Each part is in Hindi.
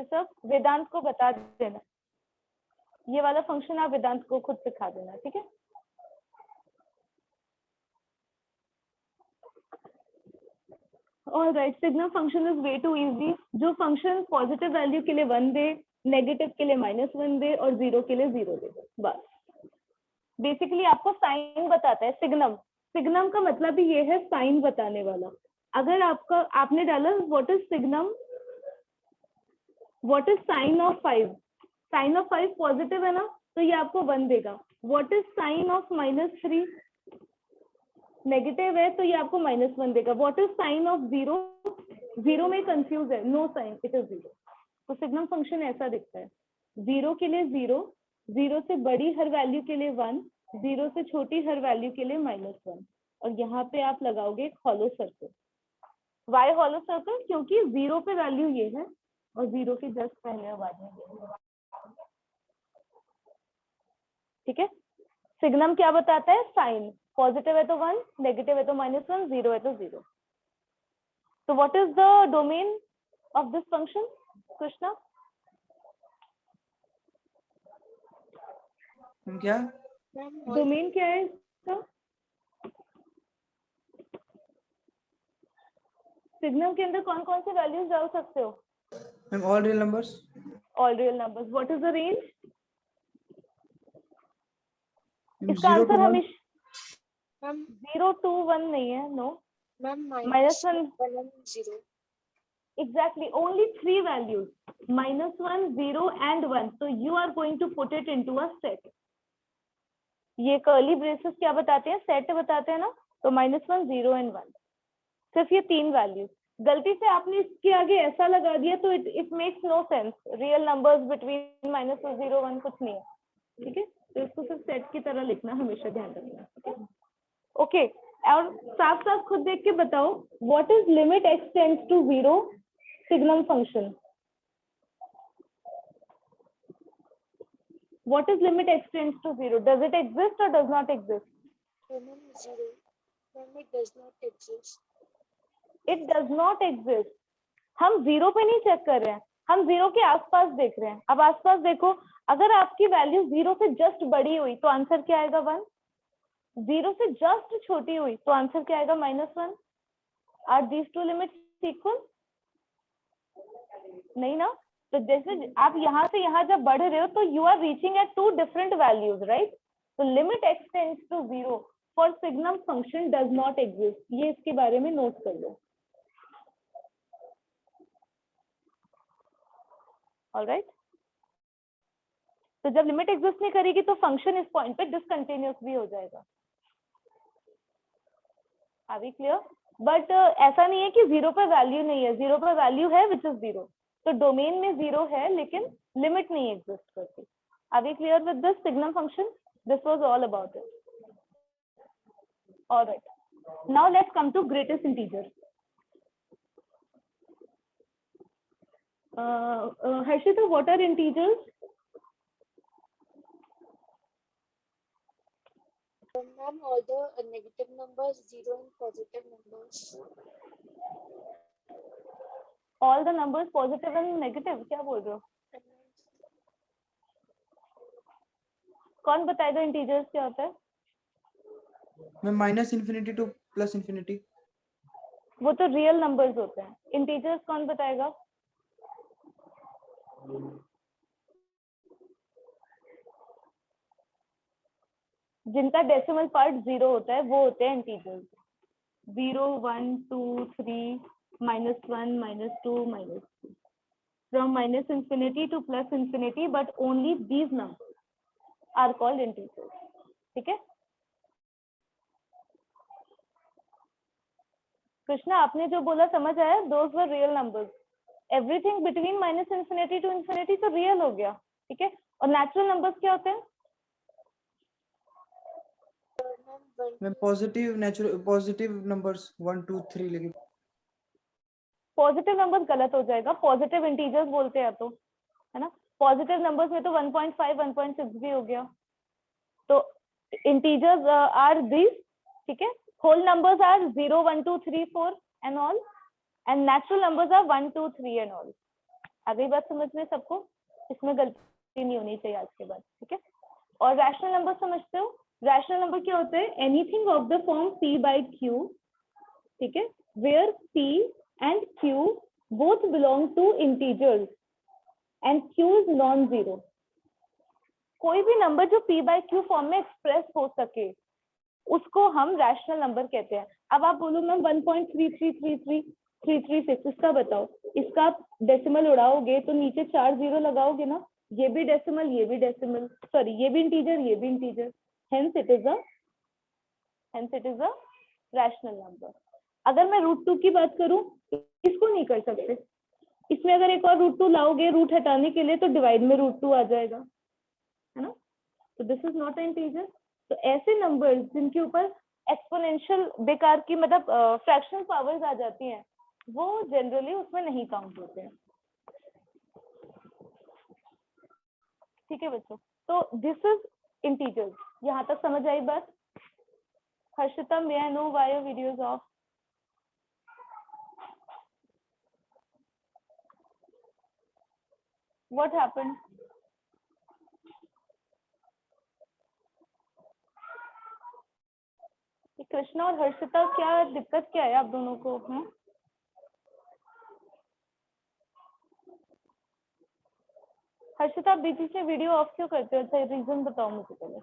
ये सब वेदांत को बता देना, ये वाला फंक्शन आप वेदांत को खुद सिखा देना, ठीक है। Alright, signum function is way too easy. जो फंक्शन पॉजिटिव वैल्यू के लिए 1 दे, नेगेटिव के लिए -1 दे और 0 के लिए 0 दे, बस। बेसिकली आपको साइन बताता है सिग्नम। सिग्नम का मतलब ही ये है साइन बताने वाला। अगर आपने डाला what is signum, what is sign of 5, sign of 5 positive है ना, तो ये आपको 1 देगा। What is sign of -3, negative है तो ये आपको -1 देगा। व्हाट इज साइन ऑफ 0, 0 में कंफ्यूज है, नो साइन, इट इज 0। तो सिग्नम फंक्शन ऐसा दिखता है, 0 के लिए 0, 0 से बड़ी हर वैल्यू के लिए 1, 0 से छोटी हर वैल्यू के लिए -1, और यहाँ पे आप लगाओगे एक hollow circle. Why hollow circle? क्योंकि 0 पे वैल्यू ये है और 0 के जस्ट पहले और बाद में ये है, ठीक है। सिग्नम क्या बताता है? साइन। पॉजिटिव है तो 1, नेगेटिव है तो -1, 0 है तो 0। तो what is the domain of this function Krishna? क्या डोमेन क्या है इसका? सिग्नम के अंदर कौन कौन से वैल्यूज डाल सकते हो? Ma'am all real numbers. All real numbers. What is the range? इसका 0 आंसर to 1। हमेशा 0 to 1 नहीं है, no ma'am -1 0। exactly, only 3 values, -1, 0 and 1. so you are going to put it into a set. ये कर्ली ब्रेसेस क्या बताते हैं? सेट बताते हैं ना। तो -1, 0 and 1, सिर्फ ये 3 वैल्यूज। गलती से आपने इसके आगे ऐसा लगा दिया तो it makes no sense. Real numbers between -1, 0, 1 कुछ नहीं है, ठीक है। तो इसको सिर्फ सेट की तरह लिखना, हमेशा ध्यान रखना, ठीक है। ओके, और साफ साफ खुद देख के बताओ, what is limit x tends to 0 signum function? What is limit x tends to 0? Does it exist or does not exist? Ma'am 0. Ma'am it does not exist. It does not exist. हम 0 पे नहीं चेक कर रहे हैं, हम 0 के आसपास देख रहे हैं। अब आसपास देखो, अगर आपकी वैल्यू 0 से जस्ट बड़ी हुई तो आंसर क्या आएगा? 1। 0 से जस्ट छोटी हुई तो आंसर क्या आएगा? -1। Are these two limits equal? नहीं ना। तो जैसे आप यहाँ से यहाँ जब बढ़ रहे हो तो you are reaching at 2 different values, right. तो limit x tends to 0 for signum function does not exist. ये इसके बारे में नोट कर लो। ऑलराइट, तो जब लिमिट एग्जिस्ट नहीं करेगी तो फंक्शन इस पॉइंट पे डिसकंटिन्यूअस भी हो जाएगा। Are we clear? बट ऐसा नहीं है कि 0 पे वैल्यू नहीं है, 0 पे वैल्यू है विच इज 0। तो डोमेन में 0 है लेकिन लिमिट नहीं एग्जिस्ट करती। Are we clear with this signum function? This was all about it. Alright, now let's come to greatest integer. Harshita, what are integers? Ma'am all the negative numbers, 0 and positive numbers. All the numbers positive and negative? क्या बोल रहे हो? कौन बताएगा इंटीजर्स क्या होता है? मैं -∞ to +∞। वो तो रियल नंबर्स होते हैं। इंटीजर्स कौन बताएगा? जिनका डेसिमल पार्ट 0 होता है वो होते हैं integers. 0, 1, 2, 3, -1, -2, -3, from -∞ to +∞, but only these numbers are called integers. ठीक है कृष्णा, आपने जो बोला समझ आया? Those were real numbers. Everything between -∞ to ∞ तो रियल हो गया, ठीक है। और नेचुरल नंबर्स क्या होते हैं? मैं पॉजिटिव नेचुरल पॉजिटिव नंबर्स 1 2 3 लेके। पॉजिटिव नंबर्स गलत हो जाएगा, पॉजिटिव इंटीजर्स बोलते हैं तो, है ना। पॉजिटिव नंबर्स में तो 1.5, 1.6 भी हो गया। तो इंटीजर्स आर दिस, ठीक है। Whole numbers are 0, 1, 2, 3, 4 and all, and natural numbers are 1, 2, 3 and all. आ गई बात समझ में सबको? इसमें गलती नहीं होनी चाहिए आज के बाद, ठीक है? और रैशनल नंबर समझते हो? रैशनल नंबर क्या होता है? Anything of the form p by q, ठीक है, where p and q both belong to integers and q is non zero. कोई भी नंबर जो p बाई q फॉर्म में एक्सप्रेस हो सके उसको हम रैशनल नंबर कहते हैं। अब आप बोलो मैम 1.33333336 इसका बताओ, इसका आप डेसिमल उड़ाओगे तो नीचे 4 जीरो लगाओगे ना, ये भी डेसिमल, ये भी डेसिमल, सॉरी ये भी इंटीजर, ये भी integer, hence it is a rational number. अगर मैं √2 की बात करूं, इसको नहीं कर सकते, इसमें अगर एक और √2 लाओगे रूट हटाने के लिए तो डिवाइड में √2 आ जाएगा, है ना? तो this is not an integer. तो ऐसे नंबर्स जिनके ऊपर एक्सपोनेंशियल बेकार की मतलब फ्रैक्शनल पावर्स आ जाती हैं वो जनरली उसमें नहीं काउंट होते हैं, ठीक है बच्चों? तो दिस इज इंटीजर्स। यहाँ तक समझ आई बात? Harshita, may I know why your video is off? What happened? Krishna और हर्षिता, क्या दिक्कत क्या है आप दोनों को? हैं? हर्षिता, बीच से वीडियो ऑफ क्यों करते हो? अच्छा रीजन बताओ मुझे पहले।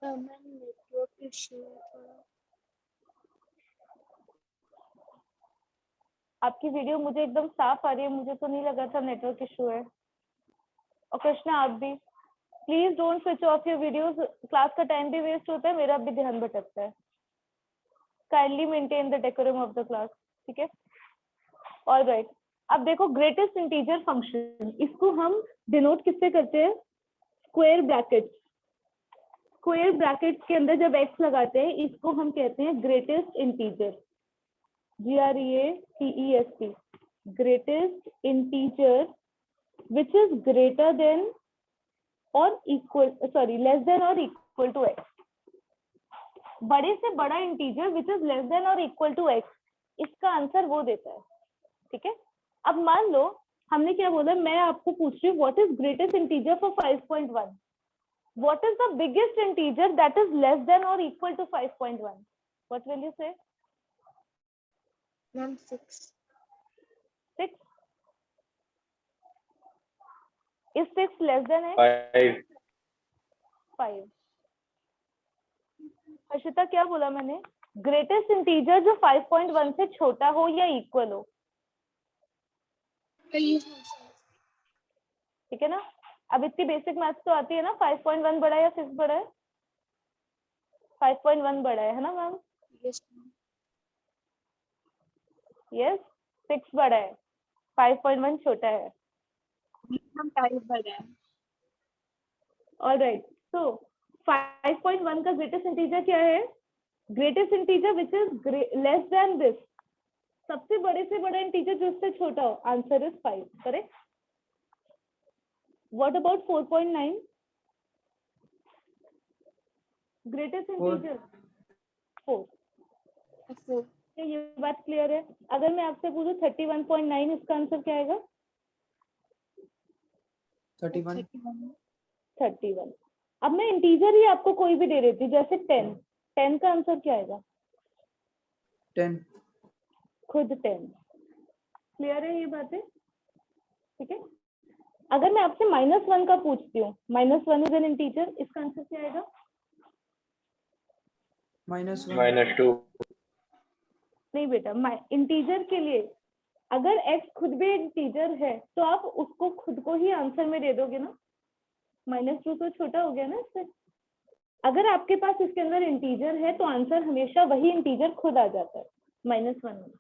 मैम नेटवर्क इशू थोड़ा। आपकी वीडियो मुझे एकदम साफ आ रही है, मुझे तो नहीं लगा था नेटवर्क इशू है। और कृष्णा आप भी please don't switch off your videos, class का टाइम भी वेस्ट होता है, मेरा भी ध्यान भटकता है। Kindly maintain the decorum of the class, ठीक है? ऑलराइट, अब देखो ग्रेटेस्ट इंटीजर फंक्शन, इसको हम डिनोट किससे करते हैं? Square brackets. स्क्वायर ब्रैकेट्स के अंदर जब x लगाते हैं इसको हम कहते हैं greatest integer, GREATEST, greatest integer which is greater than or equal, sorry, less than or equal to x। बड़े से बड़ा integer which is less than or equal to x, इसका आंसर वो देता है, ठीक है? अब मान लो हमने क्या बोला, मैं आपको पूछ रही हूँ what is greatest integer for 5.1, what is the biggest integer that is less than और equal to 5.1, what will you say? Ma'am 6। 6। is 6 less than x? 5। Harshita क्या बोला मैंने? ग्रेटेस्ट इंटीजर जो 5.1 से छोटा हो या इक्वल हो, ठीक है ना? अब इतनी बेसिक मैथ्स तो आती है ना, 5.1 बड़ा है या 6 बड़ा है? 5.1 बड़ा है ना मैम? यस यस, 6 बड़ा है, 5.1 छोटा है। मैम 5 बड़ा है। ऑलराइट, सो 5.1 का ग्रेटेस्ट इंटीजर क्या है? Greatest integer which is less then this, सबसे बड़े से बड़ा इंटीजर जो इससे छोटा हो, answer is 5, correct? What about 4.9? Greatest integer 4। क्या ये बात क्लियर है? अगर मैं आपसे पूछूं 31.9, इसका आंसर क्या आएगा? 31। 31। अब मैं इंटीजर ही आपको कोई भी दे देती हूँ, जैसे 10, 10 का आंसर क्या आएगा? 10। खुद 10। क्लियर है ये बातें? ठीक है। अगर मैं आपसे -1 का पूछती हूँ, -1 इज एन इंटीजर, इसका आंसर क्या आएगा? -1। -2। नहीं बेटा, इंटीजर के लिए अगर x खुद भी इंटीजर है तो आप उसको खुद को ही आंसर में दे दोगे ना, -2 तो छोटा हो गया ना इससे। अगर आपके पास इसके अंदर इंटीजर है तो आंसर हमेशा वही इंटीजर खुद आ जाता है, -1।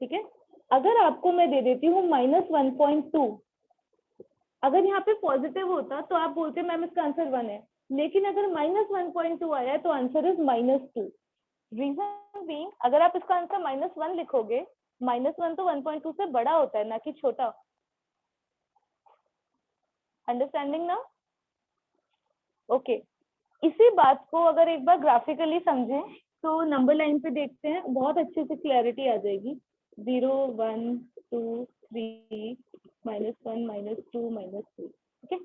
ठीक है। अगर आपको मैं दे देती हूँ -1.2, अगर यहाँ पे पॉजिटिव होता तो आप बोलते मैम इसका आंसर 1 है, लेकिन अगर -1.2 आया है तो आंसर इज -2। रीजन बीइंग, अगर आप इसका आंसर -1 लिखोगे, -1 तो 1.2 से बड़ा होता है ना कि छोटा। अंडरस्टैंडिंग ना? ओके। इसी बात को अगर एक बार ग्राफिकली समझें तो नंबर लाइन पे देखते हैं, बहुत अच्छे से क्लैरिटी आ जाएगी। 0 1 2 3 -1 -2 -3। ओके,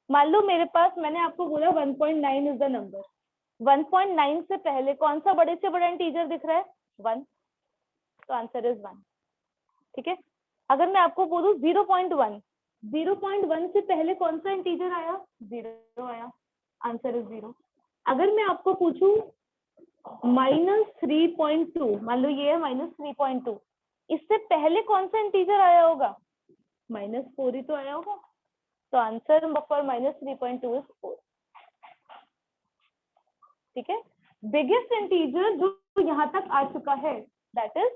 मान लो मेरे पास, मैंने आपको बोला 1.9 इज द नंबर। 1.9 से पहले कौन सा बड़े से बड़ा इंटीजर दिख रहा है? 1, तो आंसर इज 1। ठीक है, अगर मैं आपको बोलूं 0.1, 0.1 से पहले कौन सा इंटीजर आया? 0 आया, आंसर इज 0। अगर मैं आपको पूछूं -3.2, मान लो ये है -3.2, इससे पहले कौन सा इंटीजर आया होगा? -4 ही तो आया होगा, तो आंसर फॉर -3.2 इज 4। ठीक है, बिगेस्ट इंटीजर जो यहाँ तक आ चुका है, दैट इज,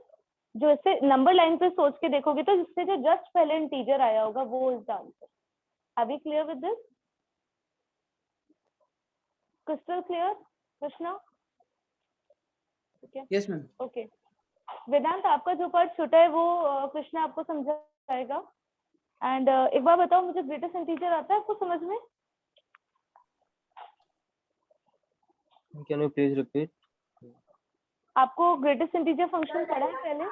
जो इसे नंबर लाइन पे सोच के देखोगे तो जिससे जो जस्ट पहले इंटीजर आया होगा वो is the answer. Are we clear with this? Crystal clear Krishna? ठीक है, Yes, ma'am. ओके। वेदांत, आपका जो पार्ट छोटा है वो कृष्णा आपको समझाएगा। एंड एक बार बताओ, मुझे ग्रेटेस्ट इंटीजर आता है आपको समझ में? Can you please repeat? आपको ग्रेटेस्ट इंटीजर फंक्शन पढ़ा है पहले?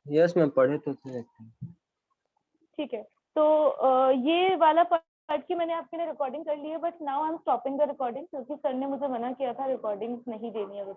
Yes, मैं पढ़े तो थे। ठीक है, तो ये वाला पार्ट की मैंने आपके लिए रिकॉर्डिंग कर ली है, but now I am stopping the recording क्योंकि सर ने मुझे मना किया था रिकॉर्डिंग नहीं देनी है बच्चों